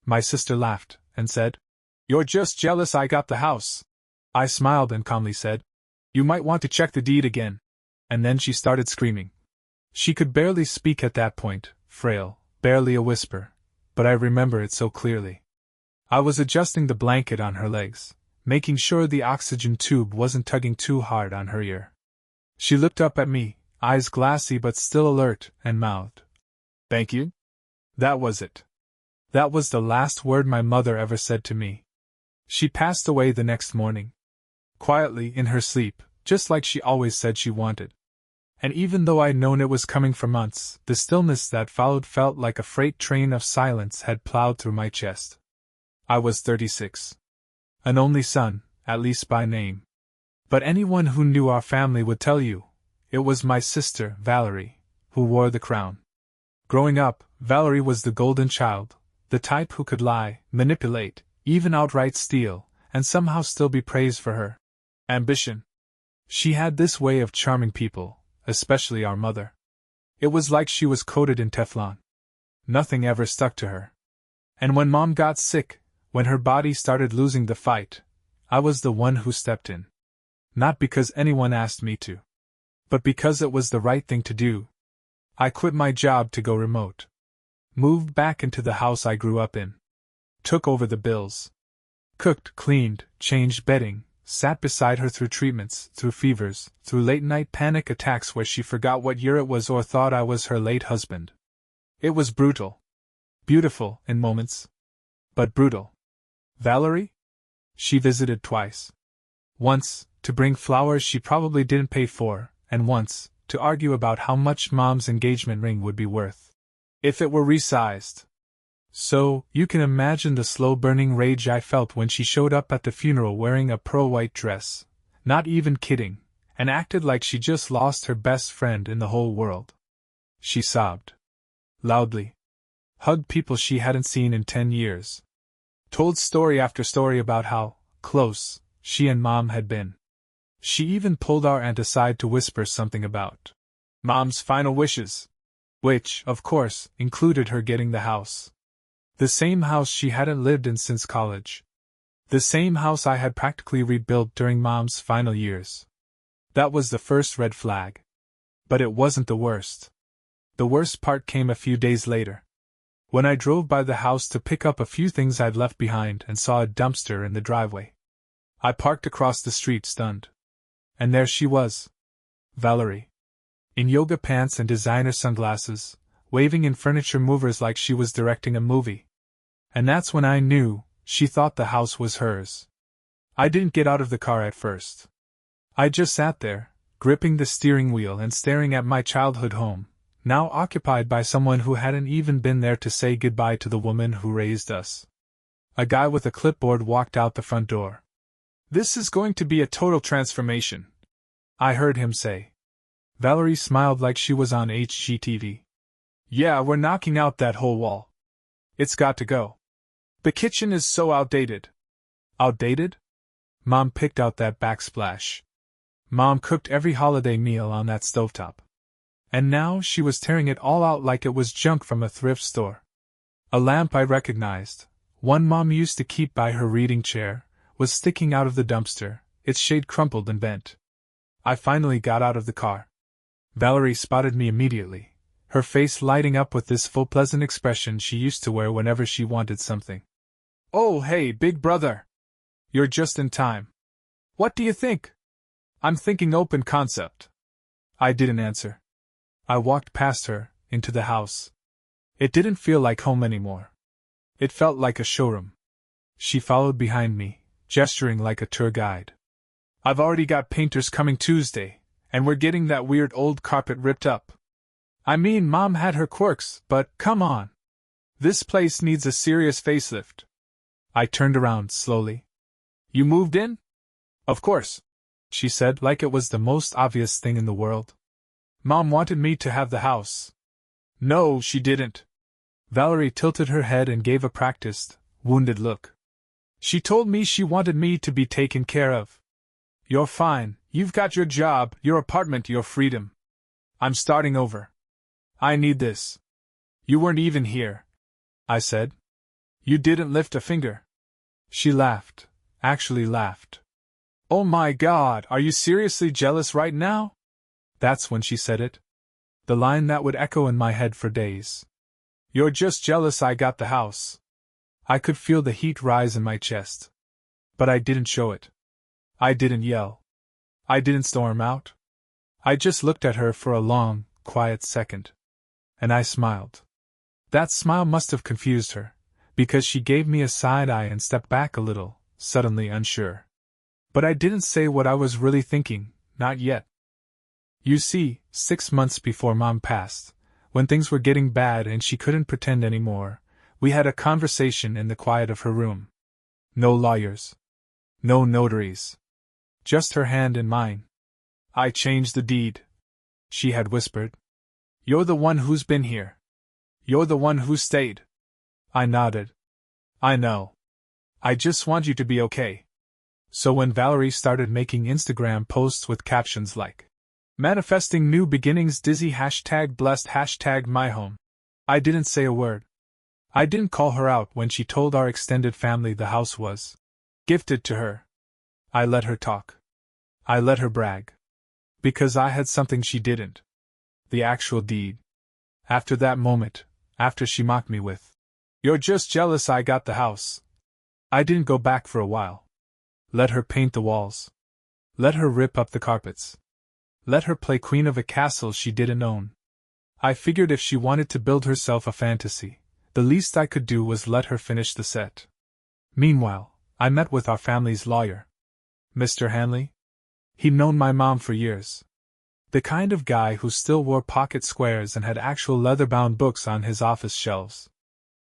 My sister laughed, and said, "You're just jealous I got the house." I smiled and calmly said, "You might want to check the deed again." And then she started screaming. She could barely speak at that point, frail, barely a whisper, but I remember it so clearly. I was adjusting the blanket on her legs, making sure the oxygen tube wasn't tugging too hard on her ear. She looked up at me, eyes glassy but still alert, and mouthed, "Thank you?" That was it. That was the last word my mother ever said to me. She passed away the next morning. Quietly, in her sleep, just like she always said she wanted. And even though I'd known it was coming for months, the stillness that followed felt like a freight train of silence had plowed through my chest. I was 36. An only son, at least by name. But anyone who knew our family would tell you, it was my sister, Valerie, who wore the crown. Growing up, Valerie was the golden child, the type who could lie, manipulate, even outright steal, and somehow still be praised for her ambition. She had this way of charming people, especially our mother. It was like she was coated in Teflon. Nothing ever stuck to her. And when Mom got sick, when her body started losing the fight, I was the one who stepped in. Not because anyone asked me to, but because it was the right thing to do. I quit my job to go remote. Moved back into the house I grew up in. Took over the bills. Cooked, cleaned, changed bedding, sat beside her through treatments, through fevers, through late-night panic attacks where she forgot what year it was or thought I was her late husband. It was brutal. Beautiful, in moments. But brutal. Valerie? She visited twice. Once, to bring flowers she probably didn't pay for, and once, to argue about how much Mom's engagement ring would be worth if it were resized. So, you can imagine the slow-burning rage I felt when she showed up at the funeral wearing a pearl-white dress, not even kidding, and acted like she just lost her best friend in the whole world. She sobbed. Loudly. Hugged people she hadn't seen in 10 years. Told story after story about how close she and Mom had been. She even pulled our aunt aside to whisper something about Mom's final wishes, which, of course, included her getting the house. The same house she hadn't lived in since college. The same house I had practically rebuilt during Mom's final years. That was the first red flag. But it wasn't the worst. The worst part came a few days later. When I drove by the house to pick up a few things I'd left behind and saw a dumpster in the driveway. I parked across the street stunned. And there she was. Valerie. In yoga pants and designer sunglasses, waving in furniture movers like she was directing a movie. And that's when I knew she thought the house was hers. I didn't get out of the car at first. I just sat there, gripping the steering wheel and staring at my childhood home, now occupied by someone who hadn't even been there to say goodbye to the woman who raised us. A guy with a clipboard walked out the front door. "This is going to be a total transformation," I heard him say. Valerie smiled like she was on HGTV. "Yeah, we're knocking out that whole wall. It's got to go. The kitchen is so outdated." Outdated? Mom picked out that backsplash. Mom cooked every holiday meal on that stovetop. And now she was tearing it all out like it was junk from a thrift store. A lamp I recognized, one Mom used to keep by her reading chair, was sticking out of the dumpster, its shade crumpled and bent. I finally got out of the car. Valerie spotted me immediately, her face lighting up with this full pleasant expression she used to wear whenever she wanted something. "Oh, hey, big brother! You're just in time. What do you think?" "I'm thinking open concept." I didn't answer. I walked past her, into the house. It didn't feel like home anymore. It felt like a showroom. She followed behind me, gesturing like a tour guide. "I've already got painters coming Tuesday, and we're getting that weird old carpet ripped up. I mean, Mom had her quirks, but come on. This place needs a serious facelift." I turned around slowly. "You moved in?" "Of course," she said like it was the most obvious thing in the world. "Mom wanted me to have the house." "No, she didn't." Valerie tilted her head and gave a practiced, wounded look. "She told me she wanted me to be taken care of. You're fine, you've got your job, your apartment, your freedom. I'm starting over. I need this." "You weren't even here," I said. You didn't lift a finger. She laughed, actually laughed. Oh my God, are you seriously jealous right now? That's when she said it. The line that would echo in my head for days. You're just jealous I got the house. I could feel the heat rise in my chest. But I didn't show it. I didn't yell. I didn't storm out. I just looked at her for a long, quiet second. And I smiled. That smile must have confused her, because she gave me a side eye and stepped back a little, suddenly unsure. But I didn't say what I was really thinking, not yet. You see, 6 months before Mom passed, when things were getting bad and she couldn't pretend anymore, we had a conversation in the quiet of her room. No lawyers. No notaries. Just her hand in mine. I changed the deed, she had whispered. You're the one who's been here. You're the one who stayed. I nodded. I know. I just want you to be okay. So when Valerie started making Instagram posts with captions like, manifesting new beginnings dizzy #blessed #myhome, I didn't say a word. I didn't call her out when she told our extended family the house was gifted to her. I let her talk. I let her brag. Because I had something she didn't. The actual deed. After that moment, after she mocked me with, "You're just jealous I got the house," I didn't go back for a while. Let her paint the walls. Let her rip up the carpets. Let her play queen of a castle she didn't own. I figured if she wanted to build herself a fantasy, the least I could do was let her finish the set. Meanwhile, I met with our family's lawyer. Mr. Hanley? He'd known my mom for years. The kind of guy who still wore pocket squares and had actual leather-bound books on his office shelves.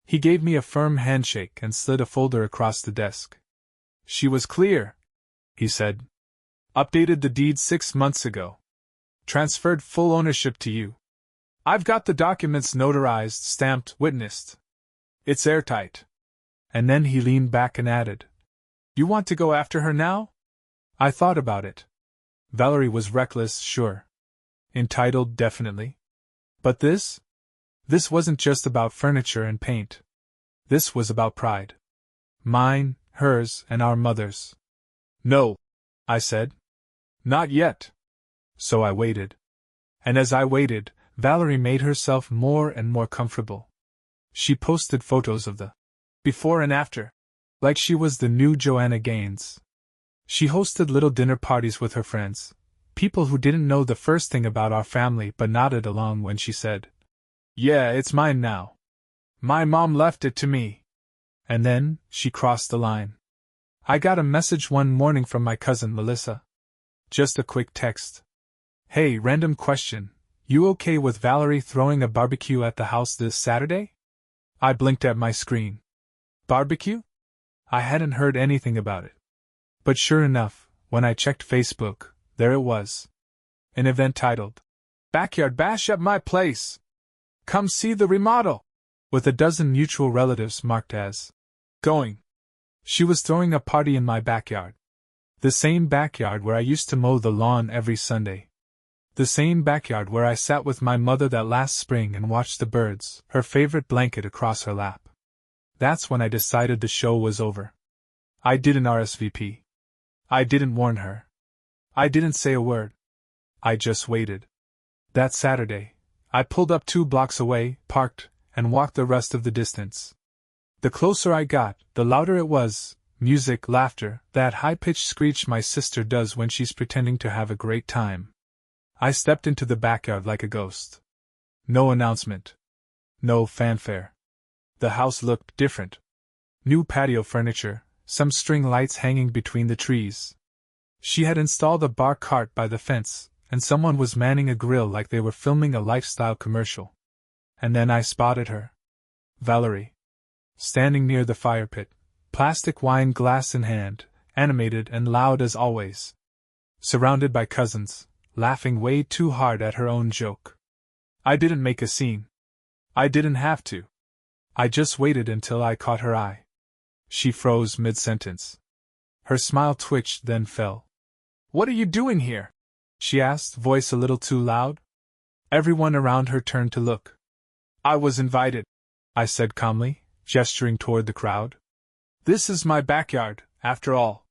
He gave me a firm handshake and slid a folder across the desk. She was clear, he said. Updated the deed 6 months ago. Transferred full ownership to you. I've got the documents notarized, stamped, witnessed. It's airtight. And then he leaned back and added, You want to go after her now? I thought about it. Valerie was reckless, sure. Entitled, definitely. But this? This wasn't just about furniture and paint. This was about pride. Mine, hers, and our mother's. No, I said. Not yet. So I waited. And as I waited, Valerie made herself more and more comfortable. She posted photos of the before and after, like she was the new Joanna Gaines. She hosted little dinner parties with her friends, people who didn't know the first thing about our family but nodded along when she said, Yeah, it's mine now. My mom left it to me. And then, she crossed the line. I got a message one morning from my cousin Melissa. Just a quick text. Hey, random question. You okay with Valerie throwing a barbecue at the house this Saturday? I blinked at my screen. Barbecue? I hadn't heard anything about it. But sure enough, when I checked Facebook, there it was. An event titled, Backyard Bash at My Place. Come see the remodel. With a dozen mutual relatives marked as going. She was throwing a party in my backyard. The same backyard where I used to mow the lawn every Sunday. The same backyard where I sat with my mother that last spring and watched the birds, her favorite blanket across her lap. That's when I decided the show was over. I didn't RSVP. I didn't warn her. I didn't say a word. I just waited. That Saturday, I pulled up 2 blocks away, parked, and walked the rest of the distance. The closer I got, the louder it was, music, laughter, that high-pitched screech my sister does when she's pretending to have a great time. I stepped into the backyard like a ghost. No announcement. No fanfare. The house looked different. New patio furniture, some string lights hanging between the trees. She had installed a bar cart by the fence, and someone was manning a grill like they were filming a lifestyle commercial. And then I spotted her. Valerie. Standing near the fire pit, plastic wine glass in hand, animated and loud as always. Surrounded by cousins, laughing way too hard at her own joke. I didn't make a scene. I didn't have to. I just waited until I caught her eye. She froze mid-sentence. Her smile twitched, then fell. What are you doing here? She asked, voice a little too loud. Everyone around her turned to look. I was invited, I said calmly, gesturing toward the crowd. This is my backyard, after all.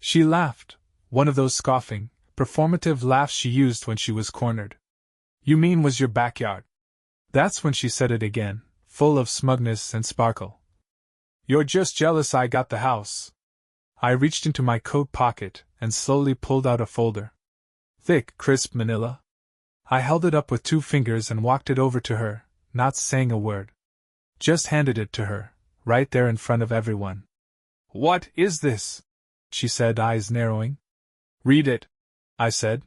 She laughed, one of those scoffing, performative laughs she used when she was cornered. You mean was your backyard? That's when she said it again, full of smugness and sparkle. You're just jealous I got the house. I reached into my coat pocket and slowly pulled out a folder. Thick, crisp manila. I held it up with 2 fingers and walked it over to her, not saying a word. Just handed it to her, right there in front of everyone. What is this? She said, eyes narrowing. Read it, I said.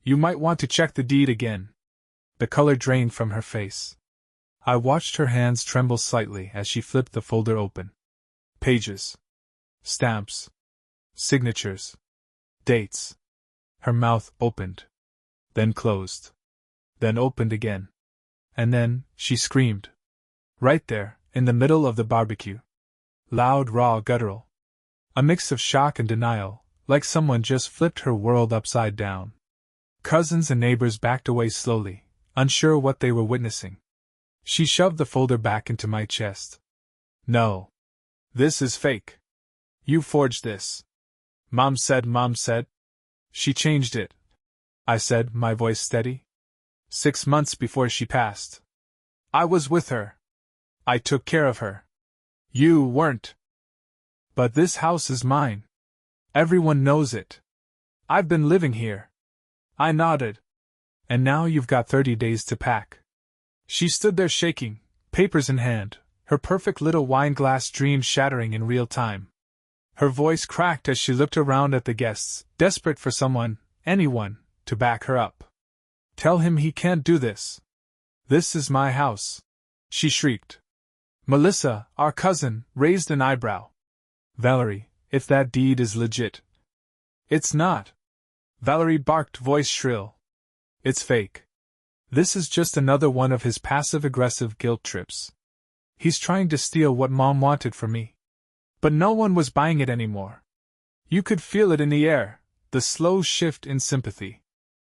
You might want to check the deed again. The color drained from her face. I watched her hands tremble slightly as she flipped the folder open. Pages. Stamps. Signatures. Dates. Her mouth opened. Then closed. Then opened again. And then, she screamed. Right there, in the middle of the barbecue. Loud, raw, guttural. A mix of shock and denial, like someone just flipped her world upside down. Cousins and neighbors backed away slowly, unsure what they were witnessing. She shoved the folder back into my chest. No. This is fake. You forged this. Mom said. She changed it. I said, my voice steady. 6 months before she passed. I was with her. I took care of her. You weren't. But this house is mine. Everyone knows it. I've been living here. I nodded. And now you've got 30 days to pack. She stood there shaking, papers in hand, her perfect little wine glass dream shattering in real time. Her voice cracked as she looked around at the guests, desperate for someone, anyone, to back her up. Tell him he can't do this. This is my house, she shrieked. Melissa, our cousin, raised an eyebrow. Valerie, if that deed is legit. It's not. Valerie barked, voice shrill. It's fake. This is just another one of his passive-aggressive guilt trips. He's trying to steal what Mom wanted from me. But no one was buying it anymore. You could feel it in the air, the slow shift in sympathy.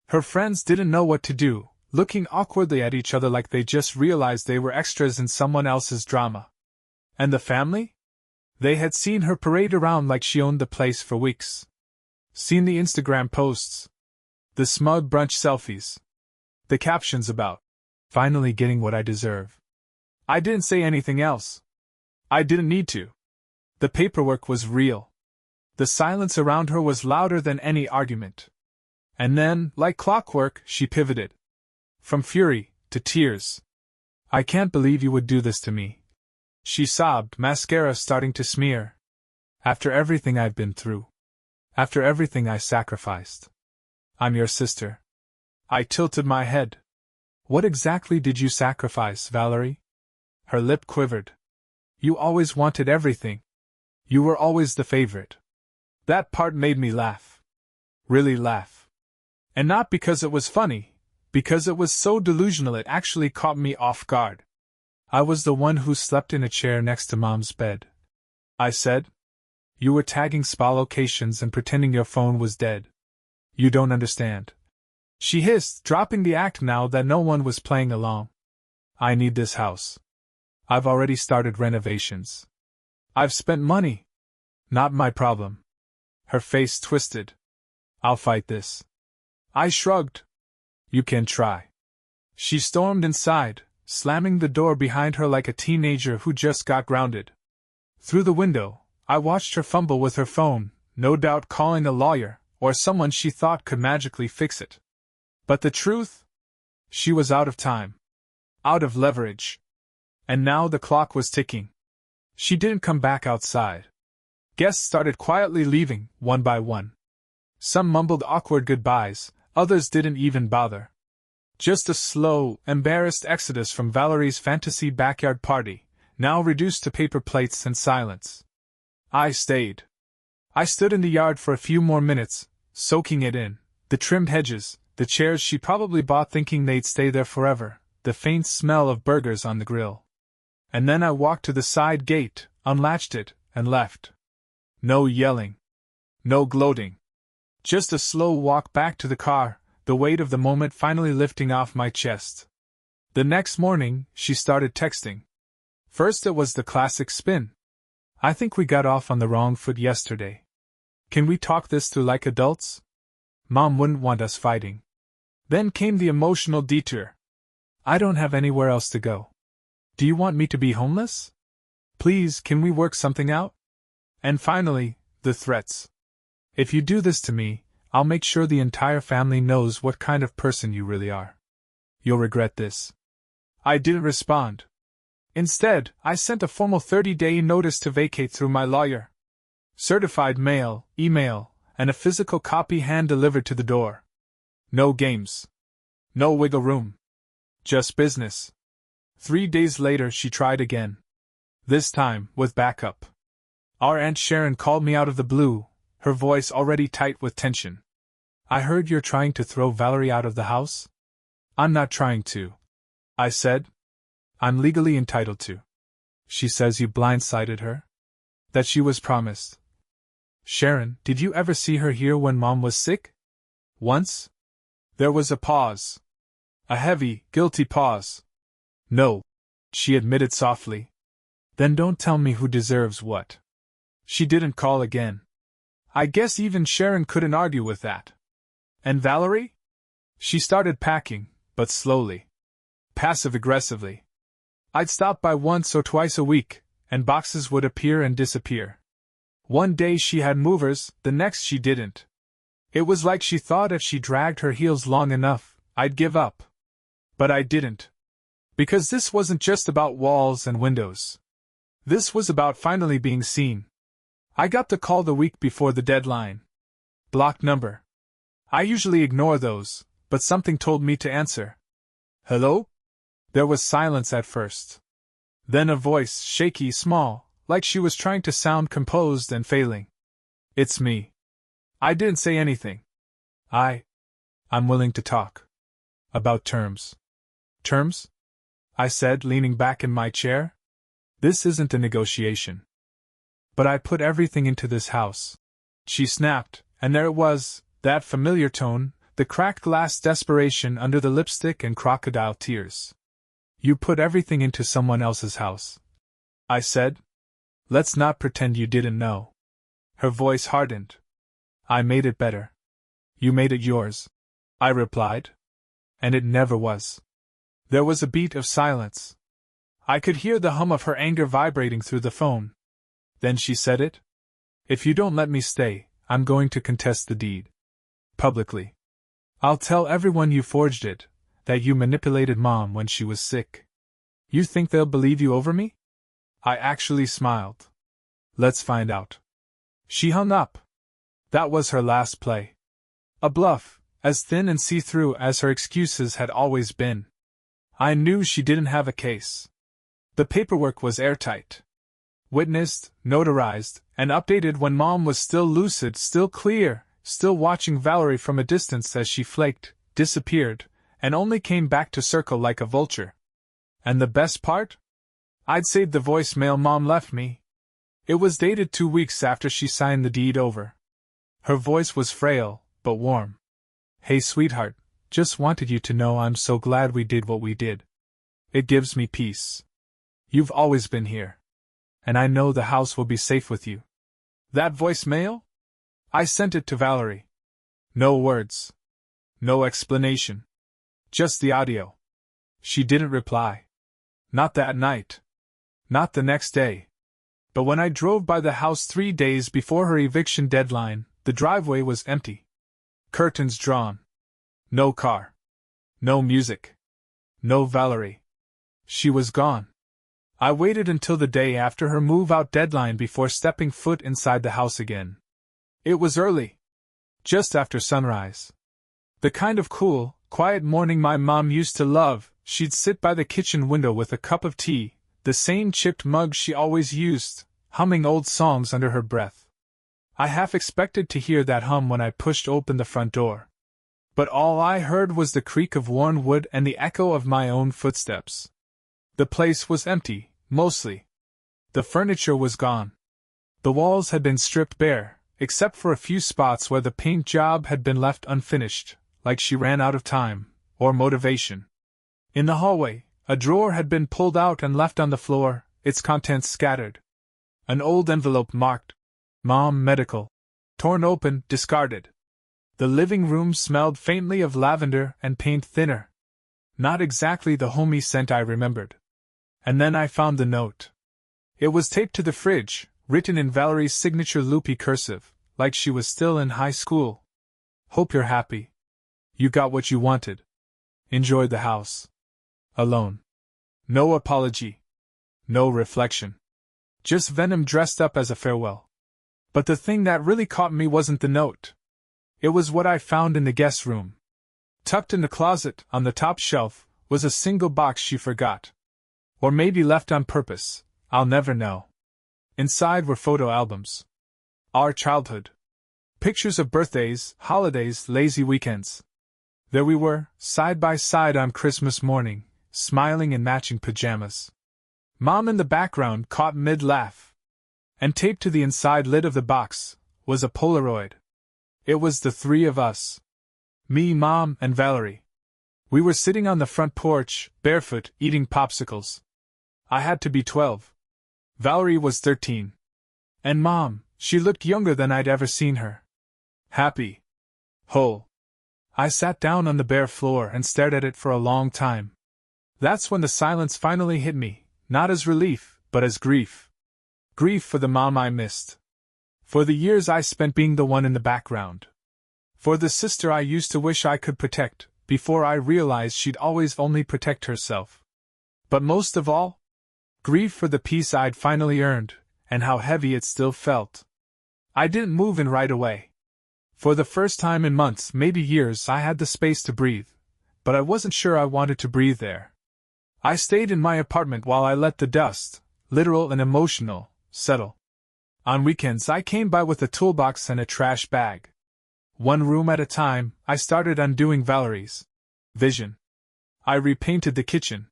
Her friends didn't know what to do, looking awkwardly at each other like they just realized they were extras in someone else's drama. And the family? They had seen her parade around like she owned the place for weeks. Seen the Instagram posts. The smug brunch selfies. The captions about, finally getting what I deserve. I didn't say anything else. I didn't need to. The paperwork was real. The silence around her was louder than any argument. And then, like clockwork, she pivoted. From fury, to tears. I can't believe you would do this to me. She sobbed, mascara starting to smear. After everything I've been through. After everything I sacrificed. I'm your sister. I tilted my head. What exactly did you sacrifice, Valerie? Her lip quivered. You always wanted everything. You were always the favorite. That part made me laugh. Really laugh. And not because it was funny, because it was so delusional it actually caught me off guard. I was the one who slept in a chair next to Mom's bed. I said. You were tagging spa locations and pretending your phone was dead. You don't understand. She hissed, dropping the act now that no one was playing along. I need this house. I've already started renovations. I've spent money. Not my problem. Her face twisted. I'll fight this. I shrugged. You can try. She stormed inside, slamming the door behind her like a teenager who just got grounded. Through the window, I watched her fumble with her phone, no doubt calling a lawyer, or someone she thought could magically fix it. But the truth? She was out of time. Out of leverage. And now the clock was ticking. She didn't come back outside. Guests started quietly leaving, one by one. Some mumbled awkward goodbyes, others didn't even bother. Just a slow, embarrassed exodus from Valerie's fantasy backyard party, now reduced to paper plates and silence. I stayed. I stood in the yard for a few more minutes, soaking it in, the trimmed hedges, the chairs she probably bought thinking they'd stay there forever, the faint smell of burgers on the grill. And then I walked to the side gate, unlatched it, and left. No yelling. No gloating. Just a slow walk back to the car, the weight of the moment finally lifting off my chest. The next morning, she started texting. First it was the classic spin. I think we got off on the wrong foot yesterday. Can we talk this through like adults? Mom wouldn't want us fighting. Then came the emotional detour. I don't have anywhere else to go. Do you want me to be homeless? Please, can we work something out? And finally, the threats. If you do this to me, I'll make sure the entire family knows what kind of person you really are. You'll regret this. I didn't respond. Instead, I sent a formal 30-day notice to vacate through my lawyer. Certified mail, email, and a physical copy hand-delivered to the door. No games. No wiggle room. Just business. 3 days later she tried again. This time, with backup. Our Aunt Sharon called me out of the blue, her voice already tight with tension. I heard you're trying to throw Valerie out of the house? I'm not trying to. I said. I'm legally entitled to. She says you blindsided her? That she was promised. Sharon, did you ever see her here when Mom was sick? Once? There was a pause. A heavy, guilty pause. No, she admitted softly. Then don't tell me who deserves what. She didn't call again. I guess even Sharon couldn't argue with that. And Valerie? She started packing, but slowly. Passive-aggressively. I'd stop by once or twice a week, and boxes would appear and disappear. One day she had movers, the next she didn't. It was like she thought if she dragged her heels long enough, I'd give up. But I didn't. Because this wasn't just about walls and windows. This was about finally being seen. I got the call the week before the deadline. Block number. I usually ignore those, but something told me to answer. Hello? There was silence at first. Then a voice, shaky, small, like she was trying to sound composed and failing. It's me. I didn't say anything. I'm willing to talk. About terms. Terms? I said, leaning back in my chair. This isn't a negotiation. But I put everything into this house. She snapped, and there it was, that familiar tone, the cracked glass desperation under the lipstick and crocodile tears. You put everything into someone else's house. I said. Let's not pretend you didn't know. Her voice hardened. I made it better. You made it yours. I replied. And it never was. There was a beat of silence. I could hear the hum of her anger vibrating through the phone. Then she said it. If you don't let me stay, I'm going to contest the deed. Publicly. I'll tell everyone you forged it, that you manipulated Mom when she was sick. You think they'll believe you over me? I actually smiled. Let's find out. She hung up. That was her last play. A bluff, as thin and see-through as her excuses had always been. I knew she didn't have a case. The paperwork was airtight. Witnessed, notarized, and updated when Mom was still lucid, still clear, still watching Valerie from a distance as she flaked, disappeared, and only came back to circle like a vulture. And the best part? I'd saved the voicemail Mom left me. It was dated 2 weeks after she signed the deed over. Her voice was frail, but warm. Hey sweetheart, just wanted you to know I'm so glad we did what we did. It gives me peace. You've always been here. And I know the house will be safe with you. That voicemail? I sent it to Valerie. No words. No explanation. Just the audio. She didn't reply. Not that night. Not the next day. But when I drove by the house 3 days before her eviction deadline, the driveway was empty. Curtains drawn. No car. No music. No Valerie. She was gone. I waited until the day after her move-out deadline before stepping foot inside the house again. It was early. Just after sunrise. The kind of cool, quiet morning my mom used to love. She'd sit by the kitchen window with a cup of tea, the same chipped mug she always used, humming old songs under her breath. I half expected to hear that hum when I pushed open the front door. But all I heard was the creak of worn wood and the echo of my own footsteps. The place was empty, mostly. The furniture was gone. The walls had been stripped bare, except for a few spots where the paint job had been left unfinished, like she ran out of time, or motivation. In the hallway, a drawer had been pulled out and left on the floor, its contents scattered. An old envelope marked Mom Medical, torn open, discarded. The living room smelled faintly of lavender and paint thinner. Not exactly the homey scent I remembered. And then I found the note. It was taped to the fridge, written in Valerie's signature loopy cursive, like she was still in high school. Hope you're happy. You got what you wanted. Enjoyed the house. Alone. No apology. No reflection. Just venom dressed up as a farewell. But the thing that really caught me wasn't the note. It was what I found in the guest room. Tucked in the closet, on the top shelf, was a single box she forgot. Or maybe left on purpose, I'll never know. Inside were photo albums. Our childhood. Pictures of birthdays, holidays, lazy weekends. There we were, side by side on Christmas morning, smiling in matching pajamas. Mom in the background caught mid-laugh. And taped to the inside lid of the box was a Polaroid. It was the three of us. Me, Mom, and Valerie. We were sitting on the front porch, barefoot, eating popsicles. I had to be 12. Valerie was 13. And Mom, she looked younger than I'd ever seen her. Happy. Whole. I sat down on the bare floor and stared at it for a long time. That's when the silence finally hit me, not as relief, but as grief. Grief for the mom I missed. For the years I spent being the one in the background. For the sister I used to wish I could protect, before I realized she'd always only protect herself. But most of all, grief for the peace I'd finally earned, and how heavy it still felt. I didn't move in right away. For the first time in months, maybe years, I had the space to breathe, but I wasn't sure I wanted to breathe there. I stayed in my apartment while I let the dust, literal and emotional, settle. On weekends I came by with a toolbox and a trash bag. One room at a time, I started undoing Valerie's vision. I repainted the kitchen.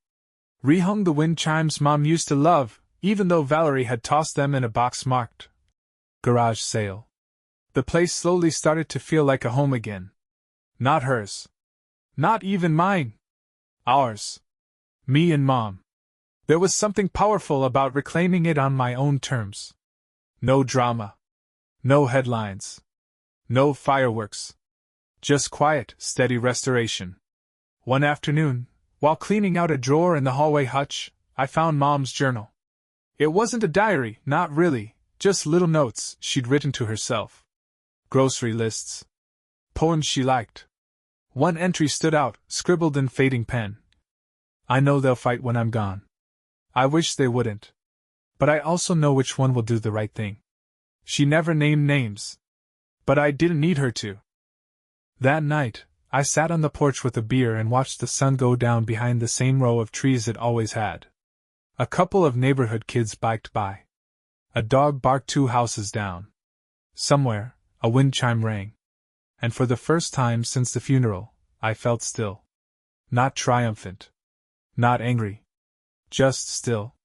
Rehung the wind chimes Mom used to love, even though Valerie had tossed them in a box marked garage sale. The place slowly started to feel like a home again. Not hers. Not even mine. Ours. Me and Mom. There was something powerful about reclaiming it on my own terms. No drama. No headlines. No fireworks. Just quiet, steady restoration. One afternoon, while cleaning out a drawer in the hallway hutch, I found Mom's journal. It wasn't a diary, not really, just little notes she'd written to herself. Grocery lists. Poems she liked. One entry stood out, scribbled in fading pen. I know they'll fight when I'm gone. I wish they wouldn't. But I also know which one will do the right thing. She never named names. But I didn't need her to. That night, I sat on the porch with a beer and watched the sun go down behind the same row of trees it always had. A couple of neighborhood kids biked by. A dog barked 2 houses down. Somewhere, a wind chime rang. And for the first time since the funeral, I felt still. Not triumphant. Not angry. Just still.